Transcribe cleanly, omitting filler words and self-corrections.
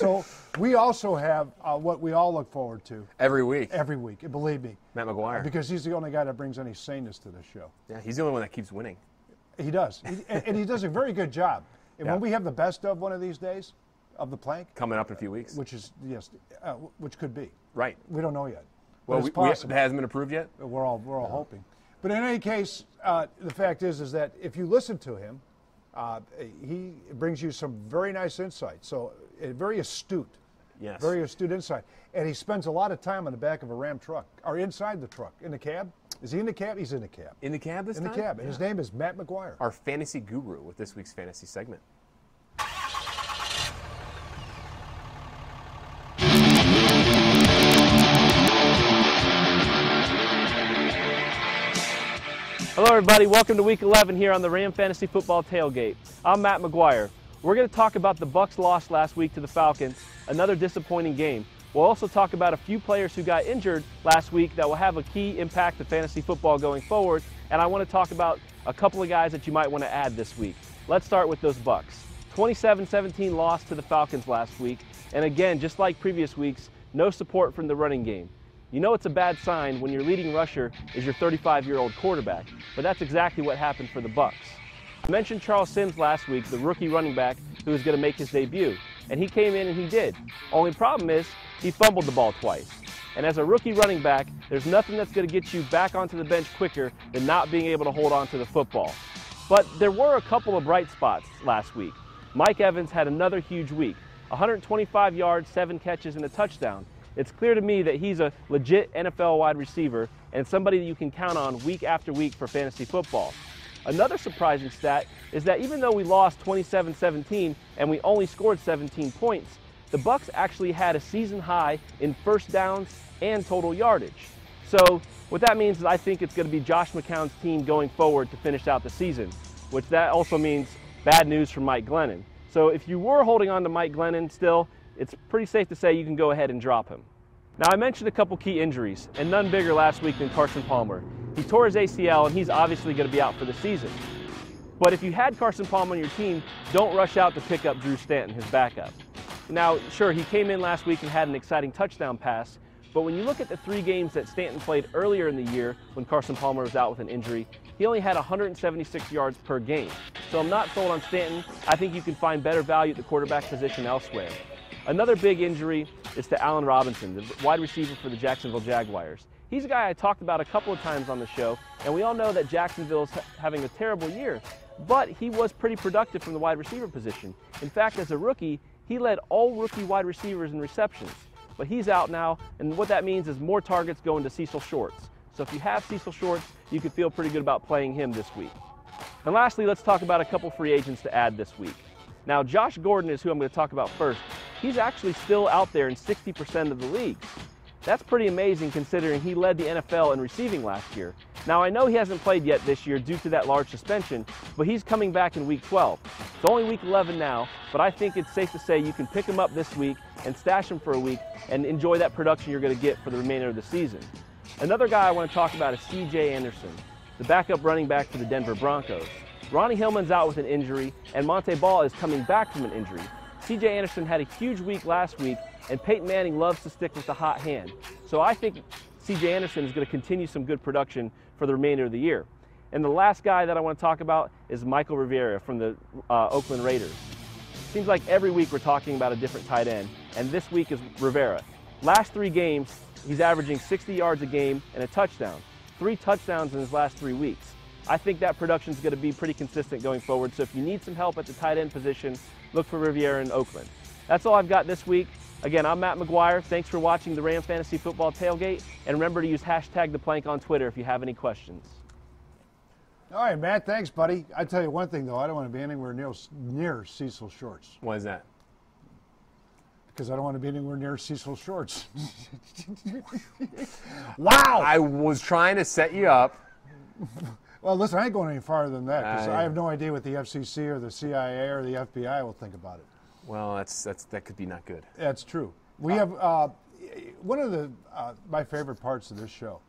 So we also have what we all look forward to. Every week. Every week, believe me. Matt McGuire. Because he's the only guy that brings any saneness to this show. Yeah, he's the only one that keeps winning. He does. And he does a very good job. And Yeah. when we have the best of one of these days, of the plank. Coming up in a few weeks. Which is, yes, which could be. Right. We don't know yet. Well, it's it possible. hasn't been approved yet? We're all hoping. But in any case, the fact is that if you listen to him, he brings you some very nice insight. So very astute. Yes. Very astute insight. And he spends a lot of time on the back of a Ram truck, or inside the truck, in the cab. Is he in the cab? He's in the cab. In the cab this time? In the cab. And his name is Matt McGuire. Our fantasy guru with this week's fantasy segment. Hello everybody, welcome to Week 11 here on the Ram Fantasy Football Tailgate. I'm Matt McGuire. We're going to talk about the Bucs loss last week to the Falcons, another disappointing game. We'll also talk about a few players who got injured last week that will have a key impact to fantasy football going forward, and I want to talk about a couple of guys that you might want to add this week. Let's start with those Bucs. 27-17 loss to the Falcons last week, and again, just like previous weeks, no support from the running game. You know it's a bad sign when your leading rusher is your 35-year-old quarterback, but that's exactly what happened for the Bucs. I mentioned Charles Sims last week, the rookie running back who was going to make his debut, and he came in and he did. Only problem is he fumbled the ball twice. And as a rookie running back, there's nothing that's going to get you back onto the bench quicker than not being able to hold on to the football. But there were a couple of bright spots last week. Mike Evans had another huge week, 125 yards, 7 catches, and a touchdown. It's clear to me that he's a legit NFL wide receiver and somebody that you can count on week after week for fantasy football. Another surprising stat is that even though we lost 27-17 and we only scored 17 points, the Bucs actually had a season high in first downs and total yardage. So what that means is I think it's going to be Josh McCown's team going forward to finish out the season, which that also means bad news for Mike Glennon. So if you were holding on to Mike Glennon still, it's pretty safe to say you can go ahead and drop him. Now, I mentioned a couple key injuries, and none bigger last week than Carson Palmer. He tore his ACL, and he's obviously going to be out for the season. But if you had Carson Palmer on your team, don't rush out to pick up Drew Stanton, his backup. Now, sure, he came in last week and had an exciting touchdown pass, but when you look at the 3 games that Stanton played earlier in the year when Carson Palmer was out with an injury, he only had 176 yards per game. So I'm not sold on Stanton. I think you can find better value at the quarterback position elsewhere. Another big injury is to Allen Robinson, the wide receiver for the Jacksonville Jaguars. He's a guy I talked about a couple of times on the show, and we all know that Jacksonville's having a terrible year, but he was pretty productive from the wide receiver position. In fact, as a rookie, he led all rookie wide receivers in receptions. But he's out now, and what that means is more targets going to Cecil Shorts. So if you have Cecil Shorts, you can feel pretty good about playing him this week. And lastly, let's talk about a couple free agents to add this week. Now, Josh Gordon is who I'm going to talk about first. He's actually still out there in 60% of the leagues. That's pretty amazing considering he led the NFL in receiving last year. Now, I know he hasn't played yet this year due to that large suspension, but he's coming back in Week 12. It's only Week 11 now, but I think it's safe to say you can pick him up this week and stash him for a week and enjoy that production you're going to get for the remainder of the season. Another guy I want to talk about is C.J. Anderson, the backup running back for the Denver Broncos. Ronnie Hillman's out with an injury, and Monte Ball is coming back from an injury. C.J. Anderson had a huge week last week, and Peyton Manning loves to stick with the hot hand. So I think C.J. Anderson is going to continue some good production for the remainder of the year. And the last guy that I want to talk about is Michael Rivera from the Oakland Raiders. Seems like every week we're talking about a different tight end, and this week is Rivera. Last 3 games, he's averaging 60 yards a game and a touchdown. 3 touchdowns in his last 3 weeks. I think that production is going to be pretty consistent going forward, so if you need some help at the tight end position, look for Rivera in Oakland. That's all I've got this week. Again, I'm Matt McGuire. Thanks for watching the Ram Fantasy Football Tailgate, and remember to use #ThePlank on Twitter if you have any questions. All right, Matt, thanks, buddy. I tell you one thing, though. I don't want to be anywhere near Cecil Shorts. Why is that? Because I don't want to be anywhere near Cecil Shorts. Wow! I was trying to set you up. Well, listen, I ain't going any farther than that because I have no idea what the FCC or the CIA or the FBI will think about it. Well, that could be not good. That's true. We have one of my favorite parts of this show